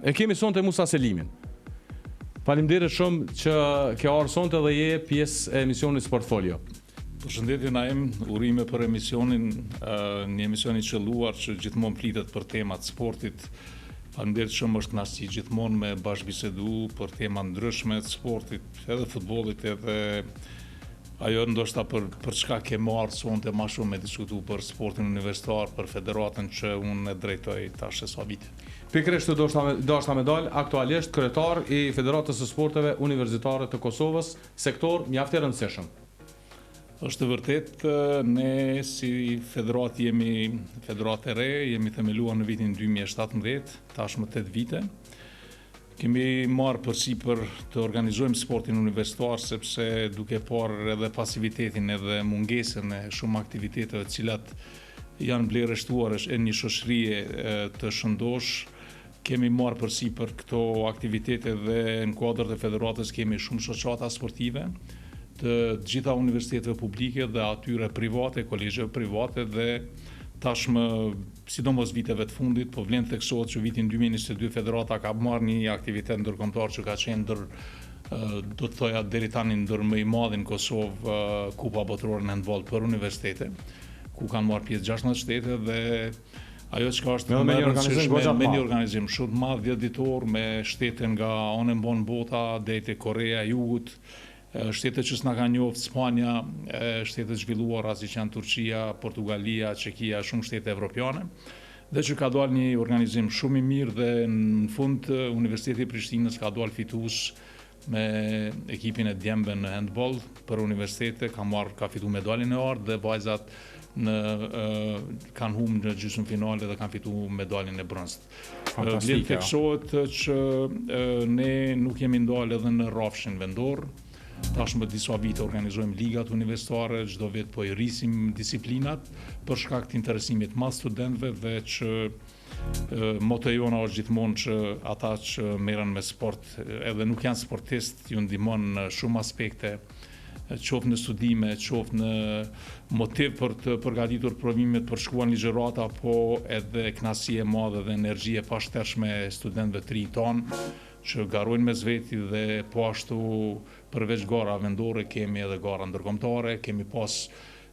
E kemi sonte Musa Selimin. Faleminderit shumë që ke ardhur sonte dhe je pjesë e emisionit Sportfolio. Përshëndetje Naim, urime për emisionin, një emision i qelluar që gjithmonë flitet për temat sportit. Faleminderit shumë, është kënaqësi gjithmonë me bashkëbisedu për tema ndryshme të sportit, edhe futbollit, edhe ajo ndoshta për çka ke marrë sonte më shumë me diskutu për sportin universitar, për federatën që unë e drejtoj tash sa vite. Pikërisht do shta me dal aktualisht kryetar i Federatës së Sporteve Universitare të Kosovës, sektor mjaft i rëndësishëm. Është vërtet, ne si federat jemi federat e re, jemi themeluar në vitin 2017, tashmë 8 vite. Kemi marrë përsipër të organizojmë sportin universitar, sepse duke parë edhe pasivitetin edhe mungesën e shumë aktiviteteve cilat janë blerështuar e një shoqërie të shëndosh, kemi marrë përsipër këto aktivitete dhe në kuadër të federatës kemi shumë shoqata sportive të gjitha universiteteve publike dhe atyre private, kolegjeve private dhe tashmë, sidomos viteve të fundit, po vlen theksohet që vitin 2022 federata ka marrë një aktivitet ndërkombëtar që ka qenë do të thoja deri tani ndër më i madh në Kosovë, Kupa Botërore në handball për universitete, ku kanë marrë pjesë 16 shtete dhe ajo çka është me një organizim shumë të madh, 10 ditor me shtete nga anë mban bota deri te Korea e Jugut, shtetet që s'na ka njoft, Spanja, shtetet zhvilluara si që janë Turqia, Portugalia, Çekia, shumë shtete evropiane, dhe që ka dalë një organizim shumë i mirë dhe në fund Universiteti i Prishtinës ka dalë fitues me ekipin e djemve në handball për universitete, ka fitu medaljen e ardhë dhe vajzat kanë humbur në gjysmë finale dhe kanë fitu medaljen e bronzët. Vlen theksohet që ne nuk jemi ndalë edhe në rrafshin vendor. Tashmë disa vite organizojmë ligat universitare, çdo vit po i rrisim disiplinat për shkak të interesimit mas studentëve dhe që moto jona është gjithmonë që ata që merren me sport edhe nuk janë sportistë ju ndihmon në shumë aspekte, qoftë në studime, qoftë në motiv për të përgatitur provimet për shkuar në ligjërata, po edhe kënaqësi e madhe dhe energji e pashtershme e studentëve të rinj tonë që garojnë mes veti dhe po ashtu përveç gara vendore kemi edhe gara ndërkombëtare, kemi pas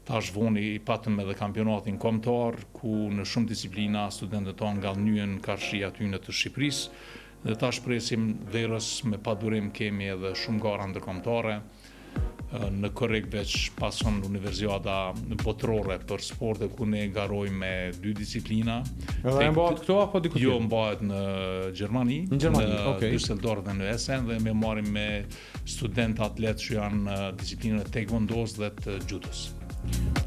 tash voni patëm edhe kampionatin kombëtar ku në shumë disiplina studentët tonë ngallnyen karshi aty në të Shqipërisë dhe tash presim verës me padurim kemi edhe shumë gara ndërkombëtare. Në korrekt veç pason Universiada Botërore për sporte ku ne garojmë me 2 disiplina. Edhe mbahet këto apo diku tjetër? Jo, mbahet në Gjermani, okay. Düsseldorf dhe në Essen dhe me marrim me student atlet që janë në disiplinën e taekwondos dhe të judos.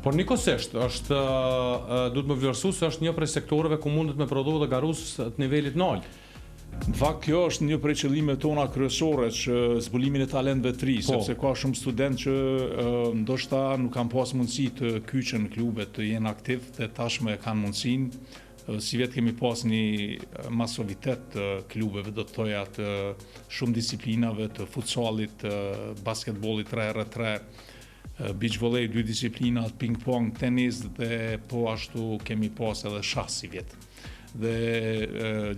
Por nikosisht, duhet më vlerësu se është një prej sektoreve ku mundet me prodhu dhe garus të nivelit nalt. Në fakt, kjo është një prej qëllimeve tona kryesore që zbulimin e talentëve të ri, sepse ka shumë student që ndoshta nuk kanë pas mundësi të kyçen në klube të jenë aktiv dhe tashmë kanë mundësinë. Si vetë kemi pas një masovitet të klubeve, do të thoja të shumë disiplinave, të futsallit, të basketbollit 3x3, beach volley 2 disciplina, ping pong, tenis dhe po ashtu kemi pas edhe shah si vjetë. Dhe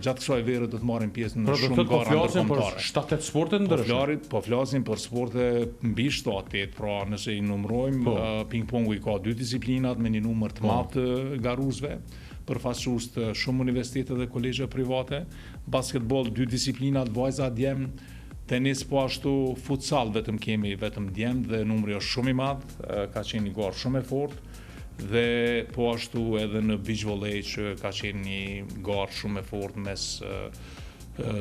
gjatë kësaj vere do të marrim pjesë në shumë gara ndërkombëtare. Për 7-8 sporte ndryshme. Po flasim për sporte mbi 7-8, pra nëse i numrojmë, ping-pongu i ka 2 disiplinat me një numër të madh të garuesve, përfaqësues të shumë universitete dhe kolegje private, basketball 2 disiplinat vajza djem, tenis po ashtu, futsal vetëm kemi vetëm djem dhe numri është shumë i madh, ka qenë një garë shumë e fortë. Dhe po ashtu edhe në beach volley që ka qenë një garë shumë e fortë mes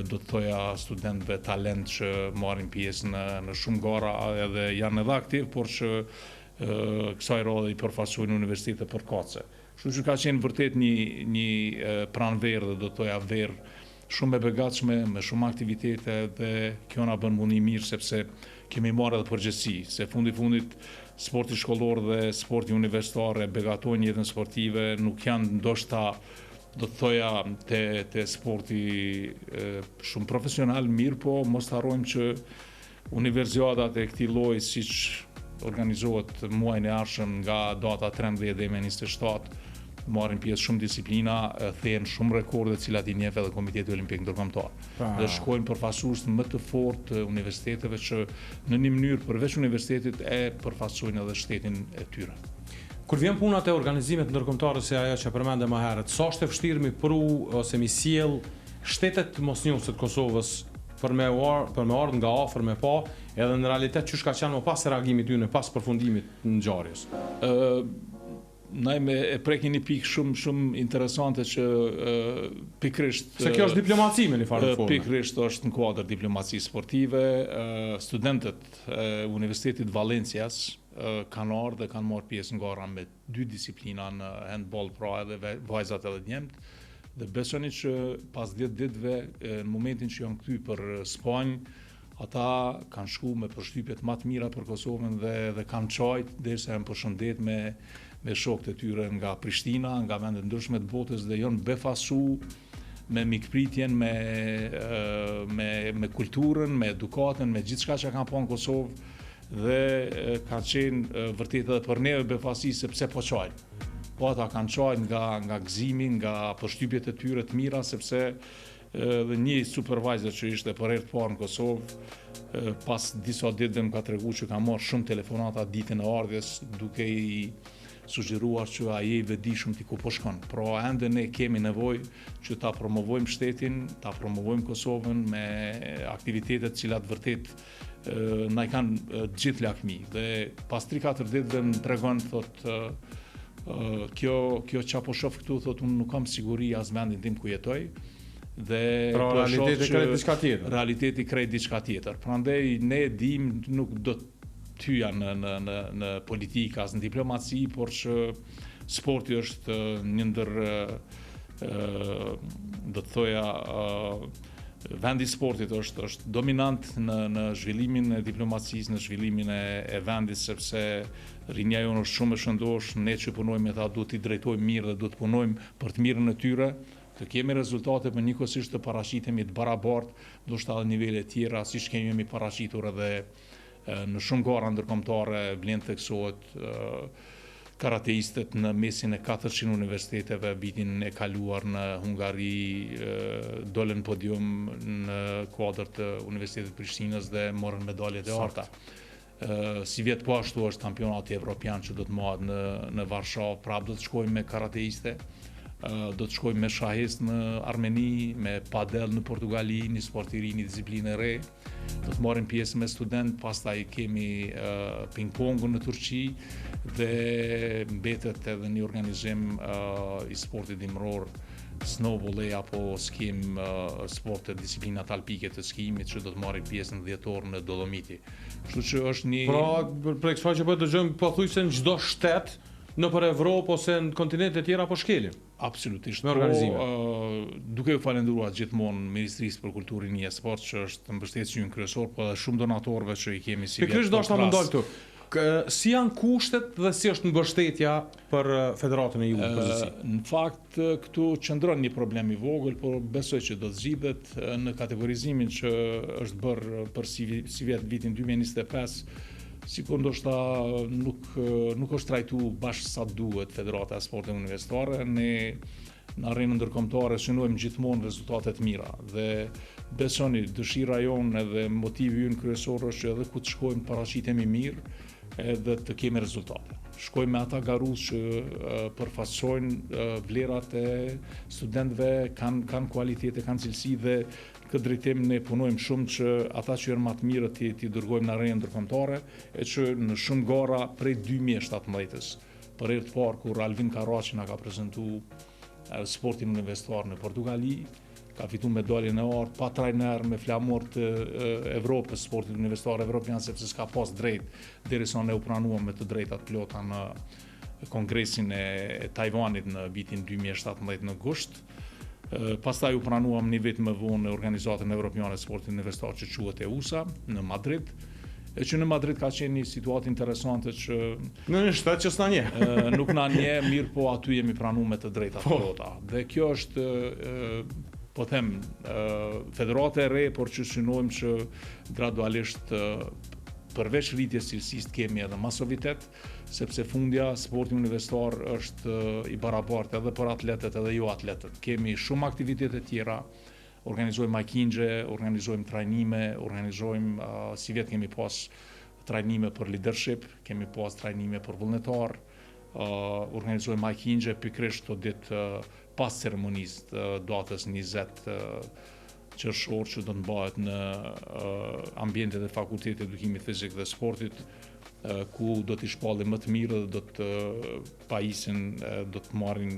do të thoja studentëve talent që marrin pjesë në shumë gara edhe janë edhe aktiv, por që kësaj radhe i përfaqësojnë universitete përkatëse. Kështu që ka qenë vërtet një pranverë dhe do të thoja verë shumë e begatshme, me shumë aktivitete dhe kjo na bën mundi mirë sepse kemi marrë edhe përgjegjësi, se fundit sporti shkollor dhe sporti universitar e begatojnë jetën sportive, nuk janë ndoshta do të thoja te sporti shumë profesional, mirë po mos harrojmë që universiadat e këtij lloji siç organizohet muajin e ardhshëm nga data 13 deri me 27 marrin pjesë shumë disiplina, thehen shumë rekorde të cilat I njeh edhe Komiteti Olimpik Ndërkombëtar. Dhe shkojnë përfaqësues më të fortë të universiteteve që në një mënyrë përveç universitetit e përfaqësojnë edhe shtetin e tyre. Kur vjen puna te organizimet ndërkombëtare si ajo që përmendëm më herët, sa është e vështirë mi pru ose mi sjell shtetet mosnjohëse të Kosovës për me ardhur nga afër me pa, edhe në realitet çu ka qenë më pas reagimit ynë, pas përfundimit në ngjarjes. Naime e prekin një pikë shumë interesante që pikërisht se kjo është diplomaci me një farë forme. Pikërisht është në kuadër diplomacisë sportive, studentët e Universitetit Valencias kanë ardhur dhe kanë marrë pjesë në gara me 2 disiplina në handball pra edhe vajzat edhe djemt. Dhe besoni që pas 10 ditëve në momentin që janë kthy për Spanjë, ata kanë shku me përshtypjet më të mira për Kosovën dhe kanë çajt derisa janë përshëndet me shokët e tyre nga Prishtina, nga vende ndryshme të botës dhe janë befasu me mikpritjen, me kulturën, me edukatën, me gjithçka që kanë pa në Kosovë dhe kanë qenë vërtet edhe për neve befasi sepse po çajnë. Po ata kanë çajt nga gëzimi, nga përshtypjet e tyre të mira sepse dhe një supervisor që ishte për herë të parë në Kosovë pas disa ditëve më ka treguar që ka marrë shumë telefonata ditën e ardhjes duke I sugjeruar që ai I vetëdijshëm ti ku po shkon. Pra ende ne kemi nevojë që ta promovojmë shtetin, ta promovojmë Kosovën me aktivitete të cilat vërtet na I kanë gjithë lakmi. Dhe pas 3-4 ditëve më tregon thotë kjo që po shoh këtu thotë unë nuk kam siguri as vendin tim ku jetoj. Dhe pra realiteti krejt diçka tjetër. Realiteti krejt diçka tjetër. Prandaj ne dim nuk do të hyja në politikë as në diplomaci, por që sporti është një ndër do të thoja vendi I sportit është dominant në zhvillimin e diplomacisë, në zhvillimin e vendit sepse rinja jonë është shumë e shëndosh, ne që punojmë me ta duhet I drejtojmë mirë dhe duhet punojmë për të mirën e tyre, të kemi rezultate për njëkohësisht të paraqitemi të barabartë, ndoshta edhe nivele tjera, siç kemi paraqitur edhe në shumë gara ndërkombëtare vlen theksohet karateistët në mesin e 400 universiteteve vitin e kaluar në Hungari dolën podium në kuadër të Universitetit Prishtinës dhe morën medaljet e arta. Si vjet po ashtu është kampionati evropian që do të mahet në Varshavë, prapë do të shkojmë me karateiste, do të shkojmë me shahist në Armeni, me padel në Portugali, një sport I ri, një disiplinë e re. Do të marrim pjesë me student, pastaj kemi ping-pongun në Turqi dhe mbetet edhe një organizim I sportit dimror, snowball apo skim, sportet disiplinat alpike të skimit që do të marrin pjesë në dhjetor në Dolomiti. Kështu që është një për kësaj që po dëgjojmë pothuajse në çdo shtet nëpër Evropë ose në kontinente të tjera po shkelim. Absolutisht. Me organizime. Duke u falendëruar gjithmonë Ministrisë për Kulturën e Sport që është mbështetësi kryesor, po edhe shumë donatorëve që I kemi si vetë. Pikërisht dashna më ndal këtu. Si janë kushtet dhe si është mbështetja për Federatën e Jugut përgjithësi? Në fakt këtu qëndron një problem I vogël, por besoj që do të zgjidhet në kategorizimin që është bërë për si vjet vitin 2025. Sikur ndoshta nuk është trajtu bashkë sa duhet Federata e Sportit Universitare, ne në arenën ndërkombëtare synojmë gjithmonë rezultate të mira dhe besoni dëshira jonë edhe motivi ynë kryesor është që edhe ku të shkojmë paraqitemi mirë edhe të kemi rezultate. Shkojmë me ata garus që përfaqësojnë vlerat e studentëve, kanë kualitete, kanë cilësi dhe këtë drejtim ne punojmë shumë që ata që janë më të mirë ti dërgojmë në arenën ndërkombëtare e që në shumë gara prej 2017-s. Për herë të parë kur Alvin Karaçi na ka prezantuar sportin universitar në Portugali, ka fituar medaljen e artë pa trajner me flamur të Evropës, sportit universitar evropian sepse s'ka pas drejt derisa ne u pranuam me të drejtat plota në kongresin e Tajvanit në vitin 2017 në gusht. Pastaj u pranuam një vit më vonë në Organizatën Evropiane të Sportit Universitar që quhet EUSA në Madrid. E që në Madrid ka qenë një situatë interesante që në një shtet që s'na njeh. Nuk na njeh, mirë po aty jemi pranuar me të drejtat plota. Dhe kjo është po them federate e re, por që synojmë që gradualisht përveç rritjes cilësisë kemi edhe masovitet, sepse fundja sporti universitar është i barabartë edhe për atletët edhe jo atletët. Kemi shumë aktivitete tjera, organizojmë makingje, organizojmë trajnime, organizojmë, si vetë kemi pas trajnime për leadership, kemi pas trajnime për vullnetar, organizojmë makingje pikërisht të ditë pas ceremonisë datës 20 qershor që do të bëhet në ambientet e Fakultetit të Edukimit Fizik dhe Sportit, ku do t'i shpalli më të mirë dhe do të pajisin, do të marrin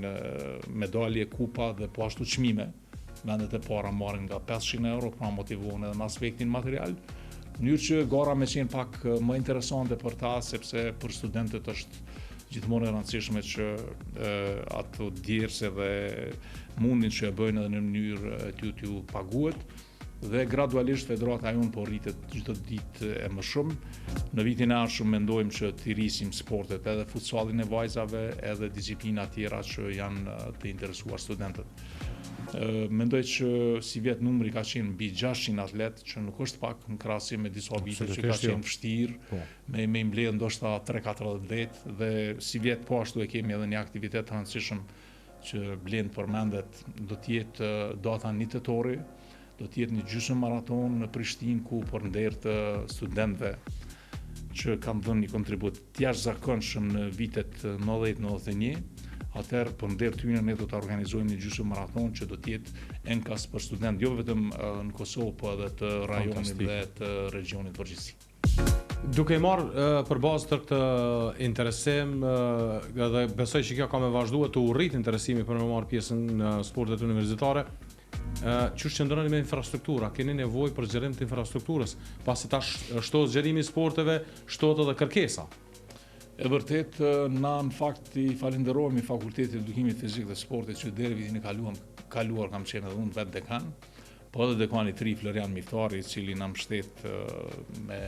medalje, kupa dhe po ashtu çmime. Vendet e para marrin nga 500 euro, pra motivohen edhe në aspektin material. Në mënyrë që gara me qenë pak më interesante për ta, sepse për studentët është gjithmonë e rëndësishme që ato djerse dhe mundin që e bëjnë edhe në mënyrë t'ju paguhet, dhe gradualisht federata jonë po rritet çdo ditë e më shumë. Në vitin e ardhshëm mendojmë që t'i rrisim sportet, edhe futsallin e vajzave, edhe disiplina tjera që janë të interesuar studentët. Mendoj që si vjet numri ka qenë mbi 600 atlet, që nuk është pak në krahasim me disa vite që ka qenë vështirë, me mbledh ndoshta 3-4 vetë, dhe si vjet po ashtu e kemi edhe një aktivitet të rëndësishëm që Blend përmendet, do të jetë data 1 tetori, do të jetë një gjysmë maraton në Prishtinë, ku për nder të studentëve që kanë dhënë një kontribut të jashtëzakonshëm në vitet 90-91. Atëherë për nder tyre ne do të organizojmë një gjysmë maraton që do të jetë enkas për student, jo vetëm në Kosovë, po edhe të rajonit dhe të regionit përgjithësi. Duke i marrë për bazë të këtë interesim, dhe besoj që kjo ka me vazhduar të urrit interesimi për me marrë pjesën në sportet universitare, që qëndroni me infrastruktura, keni nevojë për zgjerim të infrastrukturës, pasi tash shtohet zgjerimi i sporteve, shtohet edhe kërkesa. E vërtet, na në fakt i falenderojmë Fakultetit të Edukimit Fizik dhe Sportit që deri vitin e kaluar kam qenë edhe unë vetë dekan, po edhe dekani i ri Florian Miftari, i cili na mbështet me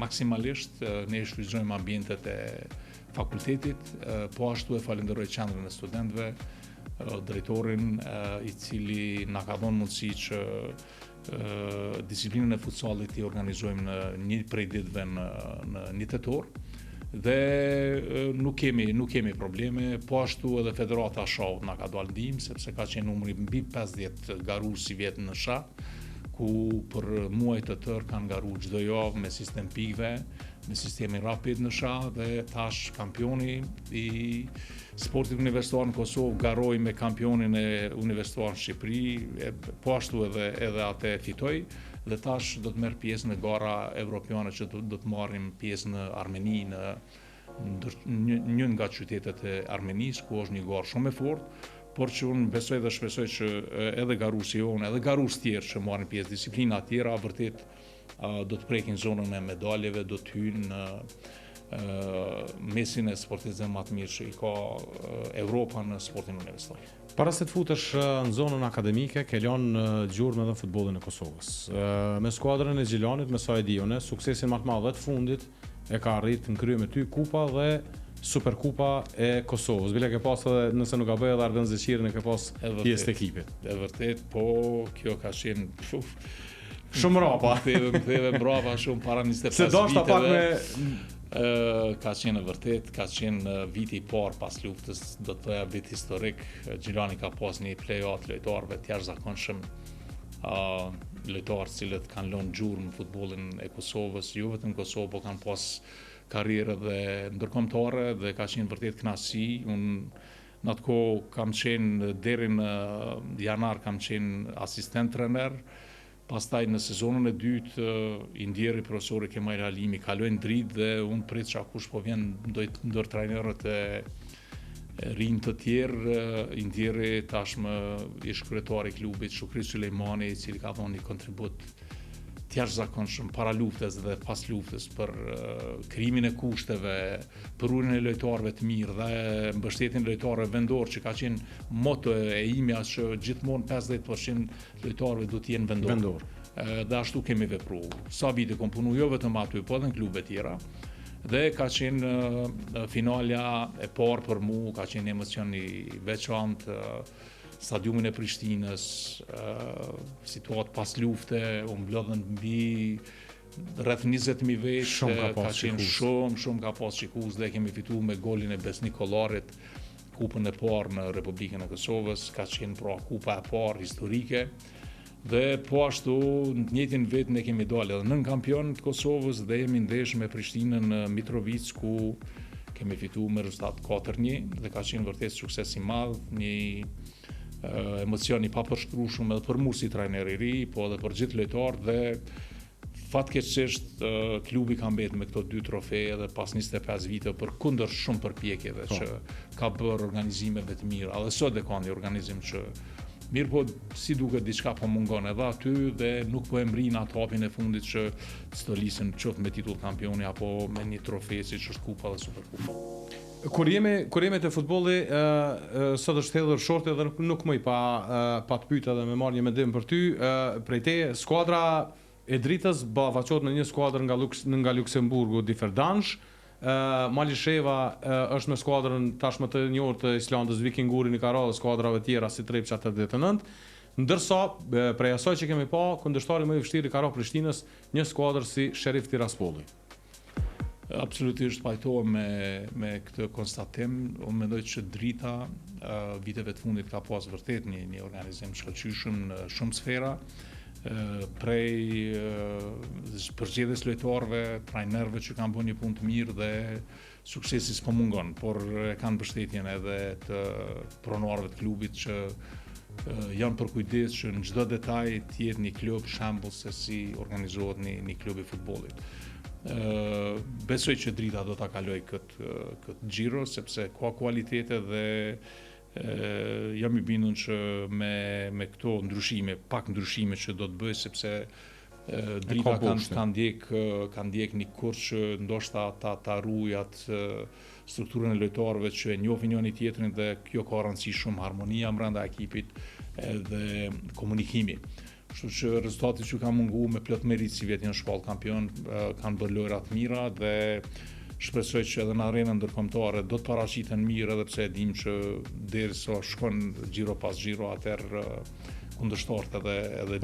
maksimalisht. Ne shfrytëzojmë ambientet e fakultetit, po ashtu e falenderoj qendrën e studentëve, drejtorin i cili na ka dhënë mundësi që disiplinën e futsallit i organizojmë në një prej ditëve në 1 tetor. Dhe nuk kemi probleme, po ashtu edhe Federata Shahut na ka dalë ndihmë, sepse ka qenë numri mbi 50 garuar si vjet në shah, ku për muaj të tërë kanë garuar çdo javë me sistem pikëve, me sistemin rapid në shah, dhe tash kampioni i sportit universitar në Kosovë garoi me kampionin e universitar në Shqipëri, po ashtu edhe atë fitoi. Dhe tash do të merr pjesë në gara evropiane që do të marrim pjesë në Armeni, në një nga qytetet e Armenisë, ku është një garë shumë e fortë, por që unë besoj dhe shpresoj që edhe garuesi jonë, edhe garues tjerë që marrin pjesë disiplina tjera, vërtet do të prekin zonën e medaljeve, do të hyjnë në mesin e sportistëve më të mirë që i ka Evropa në sportin universitar. Para se të futesh në zonën akademike, ke lënë gjurmë edhe në futbollin e Kosovës. Me skuadrën e Gjilanit, me sa e di unë, suksesin më të madh të fundit e ka arritur në krye me ty kupa dhe Superkupa e Kosovës. Bile ke pas edhe, nëse nuk ka bëj edhe Arden Zeqirin, e ke pas pjesë të ekipit. E vërtet, po kjo ka qenë shumë rapa. Më theve mbrapa shumë para 25 viteve. Se doshta pak me ka qenë vërtet, ka qenë viti i parë pas luftës, do të thoya vit historik. Gjilani ka pas një play-out lojtarëve të jashtëzakonshëm, lojtarë cilët kanë lënë gjurmë në futbollin e Kosovës, jo vetëm në Kosovë, po kanë pas karrierë dhe ndërkombëtare, dhe ka qenë vërtet kënaqësi. Unë në atë kohë kam qenë deri në janar kam qenë asistent trener. Pastaj në sezonën e dytë i ndjeri profesori Kemal Halimi, kaloi në dritë, dhe unë prit që kush po vjen ndër trajnerët e rinj të tjerë, i ndjeri tashmë ish kryetari i klubit Shukri Sulejmani, i cili ka dhënë një kontribut të jashtëzakonshëm para luftës dhe pas luftës për krijimin e kushteve, për rurin e lojtarëve të mirë dhe mbështetjen e lojtarëve vendor, që ka qenë moto e imja që gjithmonë 50% lojtarëve duhet të jenë vendor. Dhe ashtu kemi vepruar. Sa vite kom punu jo vetëm aty, po edhe në klube tjera. Dhe ka qenë finalja e parë për mu, ka qenë emocion i veçantë. Stadiumin e Prishtinës, situatë pas lufte, u mblodhen mbi rreth 20.000 veç, Shumë ka qenë shumë ka pas shikues dhe kemi fituar me golin e Besnik Kollarit kupën e parë në Republikën e Kosovës, ka qenë pra kupa e parë historike. Dhe po ashtu në të njëjtin vit ne kemi dalë edhe nën kampion të Kosovës dhe jemi ndesh me Prishtinën në Mitrovic ku kemi fituar me rezultat 4-1 dhe ka qenë vërtet sukses i madh, një emocion i papërshkrueshëm edhe për mua si trajner i ri, po edhe për gjithë lojtarët dhe fatkeqësisht klubi ka mbetur me këto 2 trofe edhe pas 25 vite përkundër shumë përpjekjeve që ka bërë organizimeve të mira. Edhe sot e ka një organizim që mirë po si duket diçka po mungon edhe aty dhe nuk po e mbrin atë hapin e fundit që stolisën qoftë me titull kampioni apo me një trofe siç është kupa dhe superkupa. Kur jemi te futbolli, sot është hedhur shorti dhe nuk më pa të pyet edhe me marrë një mendim për ty, prej te skuadra e Dritës ballafaqohet me një skuadër nga Luksemburgu, Differdange. Malisheva është me skuadrën tashmë të njohur të Islandës Vikinguri në Karall, skuadrave tjera si Trepça 89, ndërsa prej asaj që kemi pa, kundërshtari më i vështirë ka rënë Prishtinës një skuadër si Sheriff Tiraspolli. Absolutisht pajtohem me këtë konstatim. Unë mendoj që Drita viteve të fundit ka pas vërtet një organizim shkëlqyshëm në shumë sfera, prej përgjedhjes lojtarëve, trajnerëve që kanë bërë një punë të mirë dhe suksesi s'po mungon, por kanë mbështetjen edhe të pronarëve të klubit që janë për kujdes që në çdo detaj të jetë një klub shembull se si organizohet një klub i futbollit. Besoj që Drita do ta kaloj këtë xhiro sepse ka kualitete dhe jam i bindur që me këto ndryshime, pak ndryshime që do të bëj sepse Drita kanë ndjek një kurs që ndoshta ta ruaj atë strukturën e lojtarëve që e njohin njëri tjetrin dhe kjo ka rëndësi shumë, harmonia brenda ekipit dhe komunikimi. Kështu që rezultati që ka mungu me plot merit si vetë janë shpall kampion, kanë bërë lojra të mira dhe shpresoj që edhe në arenën ndërkombëtare do të paraqiten mirë edhe pse e dim që derisa shkon xhiro pas xhiro atëherë kundërshtarët edhe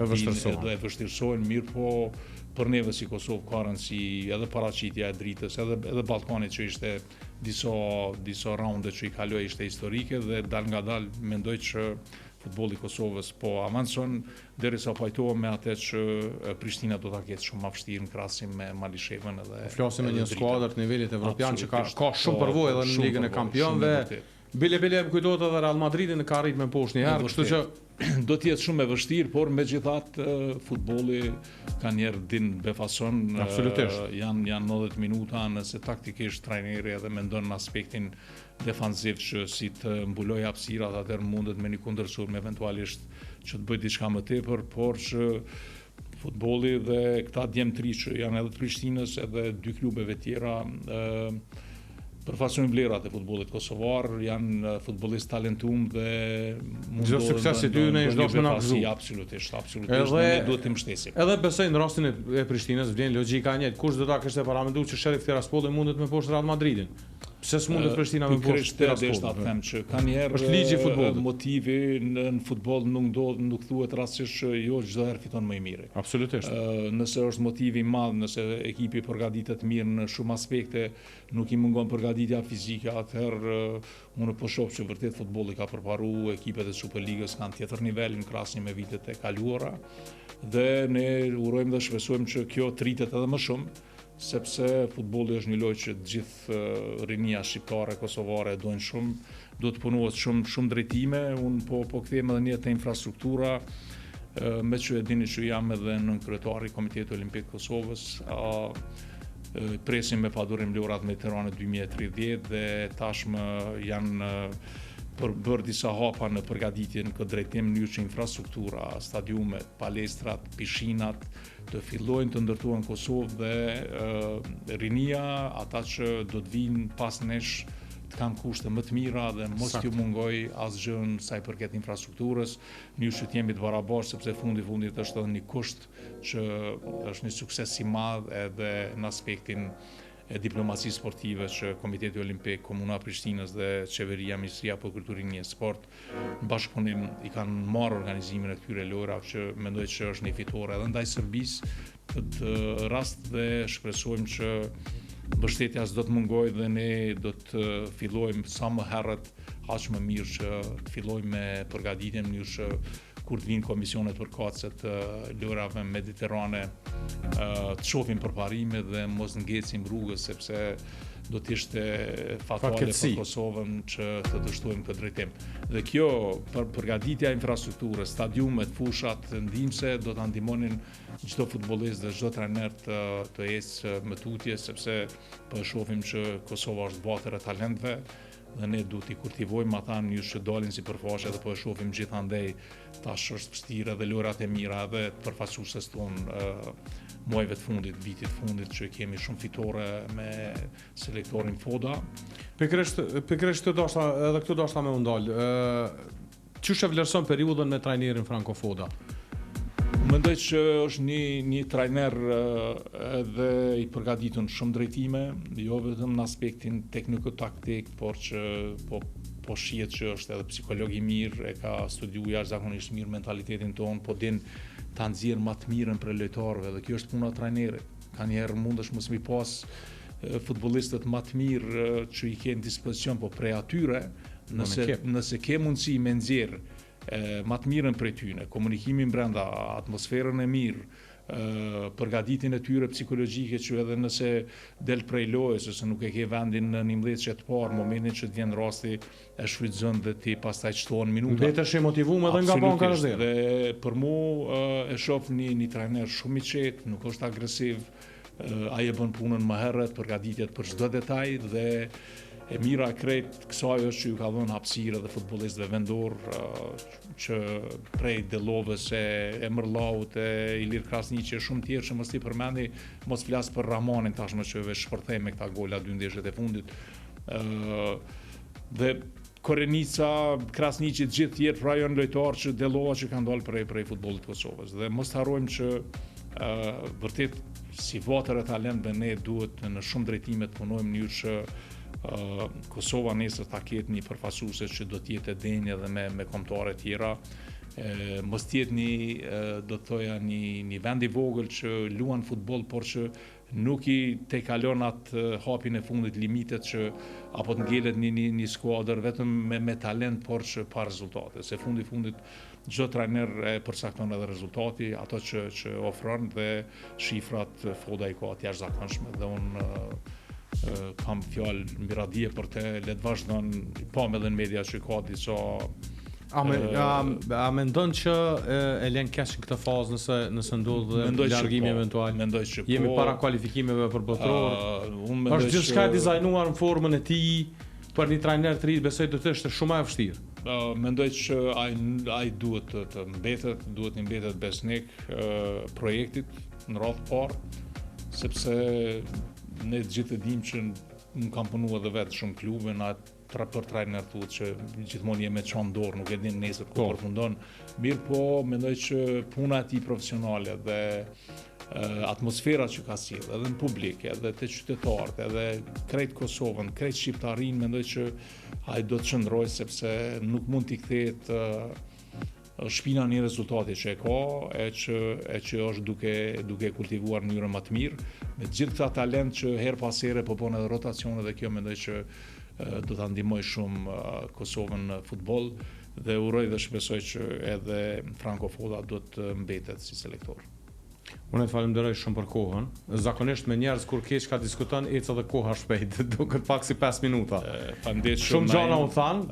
e vështirësojnë mirë, po për neve si Kosovë ka rëndësi edhe paraqitja e Dritës, edhe Ballkanit që ishte disa raunde që i kaloi ishte historike dhe dal nga dal mendoj që futbolli i Kosovës po avancon derisa pajtohem me atë që Prishtina do ta ketë shumë më vështirë në krahasim me Malishevën edhe. Flasim me një skuadër të nivelit evropian që ka shumë përvojë edhe në Ligën e Kampionëve. Bile më kujtohet edhe Real Madridin në ka arrit me poshtë një herë, kështu që do të jetë shumë e vështirë, por megjithatë futbolli ka njerë din befason. Janë 90 minuta nëse taktikisht trajneri edhe mendon në aspektin defanziv që si të mbuloj hapësirat, atëherë mundet me një kundërshtim eventualisht që të bëj diçka më tepër, por që futbolli dhe këta djemtëri që janë edhe të Prishtinës edhe 2 klubeve tjera përfaqësojnë vlerat e futbollit kosovar, janë futbollistë talentuar dhe mundohen sukses i tyre në çdo menaxhu. Absolutisht, ne duhet të mbështesim. Edhe besoj në rastin e Prishtinës vlen logjika e njëjtë. Kush do ta kishte paramenduar që Sheriff Tiraspolli mundet me poshtë Real Madridin? Pse s'mundet Prishtina me poshtë Tiraspolli? Them që kanë herë motivi në futboll nuk thuhet rastësisht që jo çdo herë fiton më i miri. Absolutisht. Nëse është motivi i madh, nëse ekipi përgatitet mirë në shumë aspekte, nuk i mungon përgatitja fizike, atëherë unë po shoh që vërtet futbolli ka përparuar ekipet e Superligës kanë tjetër nivel në krahasim me vitet e kaluara dhe ne urojmë dhe shpresojmë që kjo të rritet edhe më shumë, sepse futbolli është një lojë që të gjithë rinia shqiptare, kosovare dojnë shumë, do të punohet shumë drejtime, unë po kthehem edhe një te infrastruktura, me që e dini që jam edhe nënkryetari i Komitetit Olimpik të Kosovës, presim me padurim lojrat Mediterane 2030 dhe tashmë janë bërë disa hapa në përgatitje në këtë drejtim, në mënyrë që infrastruktura, stadiumet, palestrat, pishinat të fillojnë të ndërtohen në Kosovë dhe rinia, ata që do të vinë pas nesh të kanë kushte më të mira dhe mos t'ju mungoj asgjë në sa i përket infrastrukturës, në mënyrë që të jemi të barabartë, sepse fundit është edhe një kusht që është një sukses i madh edhe në aspektin e diplomacisë sportive që Komiteti Olimpik, Komuna e Prishtinës dhe Qeveria, Ministria për Kulturinë e Sport në bashkëpunim i kanë marrë organizimin e këtyre lojrave që mendoj që është një fitore edhe ndaj Serbisë, këtë rast dhe shpresojmë që mbështetja s'do të mungojë dhe ne do të fillojmë sa më herët aq më mirë që të fillojmë me përgatitjen në mënyrë që kur të vinë komisionet përkatëse të lojrave mediterane të shohim përparime dhe mos ngecim rrugës, sepse do të ishte fatale për Kosovën që të dështojmë këtë drejtim. Dhe kjo, përgatitja e infrastrukturës, stadiumet, fushat ndihmëse do ta ndihmonin çdo futbollist dhe çdo trajner të ecë më tutje, sepse po shohim që Kosova është botër e talentëve dhe ne duhet i kultivojmë ata në mënyrë që dalin sipërfaqe dhe po e shohim gjithandej tash është vështirë dhe lojrat e mira edhe të përfaqësuesës tonë muajve të fundit, vitit të fundit që kemi shumë fitore me selektorin Foda. Pikërisht edhe këtu doshta me u ndal. Çush e vlerëson periudhën me trajnerin Franco Foda? Mendoj që është një trajner edhe i përgatitur në shumë drejtime, jo vetëm në aspektin tekniko-taktik, por që po shihet që është edhe psikolog i mirë, e ka studiuar jashtëzakonisht mirë mentalitetin tonë, po din ta nxjerr më të mirën për lojtarëve dhe kjo është puna e trajnerit. Ka njerë mundesh mos mi pas futbollistët më të mirë që i ke në dispozicion, po prej atyre, nëse ke mundësi me nxjerr më të mirën prej tyre, komunikimin brenda, atmosferën e mirë, përgatitjen e tyre psikologjike që edhe nëse del prej lojës ose nuk e ke vendin në 11 që të parë, momentin që të vjen rasti e shfrytëzon dhe ti pastaj çtohen minuta. Mbetesh i motivuar edhe nga banka e dhe për mua e shoh një trajner shumë i qetë, nuk është agresiv, ai e bën punën më herët, përgatitjet për çdo detaj dhe e mira krejt kësaj është që ju ka dhënë hapësirë dhe futbollistëve vendor që prej Delovës, Emërllaut, Ilir Krasniqi, shumë tjerë që mos i përmendi, mos flas për Ramanin tashmë që veç shpërthej me këta gola 2 ndeshjet e fundit. Dhe Korenica, Krasniqi, të gjithë tjerë pra janë lojtarë që Delova që kanë dalë prej futbollit të Kosovës. Dhe mos harrojmë që vërtet si vatër e talentëve ne duhet në shumë drejtime të punojmë në mënyrë që Kosova nesër ta ketë një përfaqësuese që do të jetë denjë edhe me kombëtare tjera. Mos të jetë do të thoja një vend i vogël që luan futboll, por që nuk i tejkalon atë hapin e fundit limitet që apo të ngelet një skuadër vetëm me talent, por që pa rezultate. Se fundit çdo trajner e përcakton edhe rezultati, ato që ofron dhe shifrat Foda i ka të jashtëzakonshme dhe unë kam fjalë miradije për të le të vazhdon, pa edhe në media që ka disa. A mendon që e lën keq në këtë fazë nëse ndodh largimi eventual? Mendoj që jemi para kualifikimeve për botëror. Është gjithçka dizajnuar në formën e tij për një trajner të ri, besoj do të ishte shumë më e vështirë. Mendoj që ai duhet të mbetet besnik projektit në radhë parë, sepse ne të gjithë e dim që nuk kam punuar edhe vetë shumë klube, na për trajner thuhet që gjithmonë jemi çon dorë, nuk e din nesër ku përfundon. Mirë po, mendoj që puna e tij profesionale dhe atmosfera që ka sjell edhe në publik, edhe te qytetarët, edhe krejt Kosovën, krejt shqiptarin, mendoj që ai do të qëndrojë sepse nuk mund t'i kthehet shpina një rezultati që e ka, e që është duke kultivuar në mënyrë më të mirë, me gjithë këta talent që her pas here po bën edhe rotacione dhe kjo mendoj që do ta ndihmoj shumë Kosovën në futboll dhe uroj dhe shpresoj që edhe Franco Foda do të mbetet si selektor. Unë të falenderoj shumë për kohën. Zakonisht me njerëz kur keq ka diskuton, ecë edhe koha shpejt, duket pak si 5 minuta. Shumë gjana u than,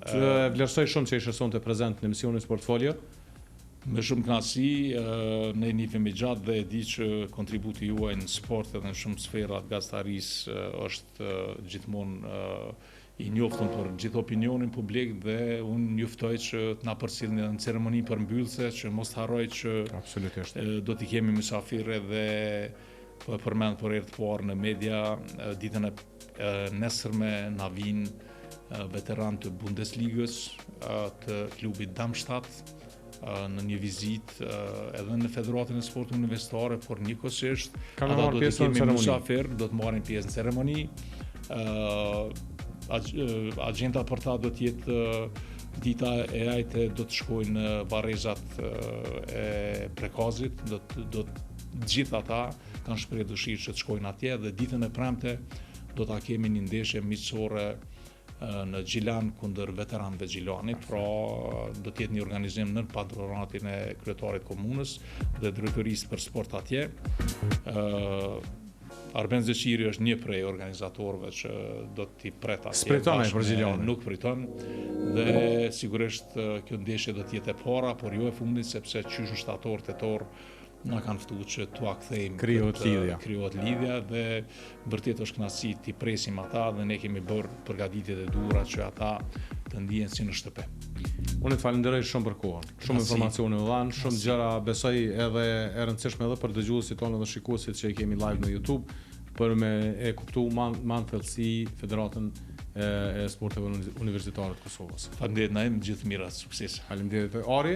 vlerësoj shumë që ishe sonte prezent në emisionin Sportfolio. Me shumë kënaqësi, ne nifemi gjatë dhe e di që kontributi juaj në sport edhe në shumë sfera të gazetarërisë është gjithmonë i njoftën për gjithë opinionin publik dhe unë njoftoj që të na përcjellni në ceremoni përmbyllëse, që mos harroj që do t'i kemi mysafirë dhe po e përmend për herë të parë në media ditën e nesërme na vinë veteran të Bundesligës, të klubit Darmstadt në një vizitë edhe në Federatën e Sportit Universitare, por njëkohësisht ata do të kemi mysafir, do të marrin pjesë në ceremoni. Agjenda për ta do të jetë dita e ajte do të shkojnë në varrezat e Prekazit, do të gjithë ata kanë shprehur dëshirë që të shkojnë atje dhe ditën e premte do ta kemi një ndeshje miqësore në Gjilan kundër veteranëve Gjilanit, pra do të jetë një organizim nën patronatin e kryetarit komunës dhe drejtorisë për sport atje. Arben Zeqiri është një prej organizatorëve që do t'i pret atje. Spriton ai për Gjilanin. Nuk priton dhe sigurisht kjo ndeshje do të jetë e para, por jo e fundit sepse qysh në shtator, tetor na kanë ftuar që t'ua kthejmë. Krijohet lidhja dhe vërtet është kënaqësi t'i presim ata dhe ne kemi bërë përgatitjet e duhura që ata të ndihen si në shtëpi. Unë të falenderoj shumë për kohën. Shumë informacione u dhanë, shumë gjëra besoj edhe e rëndësishme edhe për dëgjuesit tonë dhe shikuesit që i kemi live në YouTube për me e kuptu ma në thellësi Federatën e Sporteve Universitare të Kosovës. Faleminderit na gjithë mirat, sukses. Faleminderit Ari.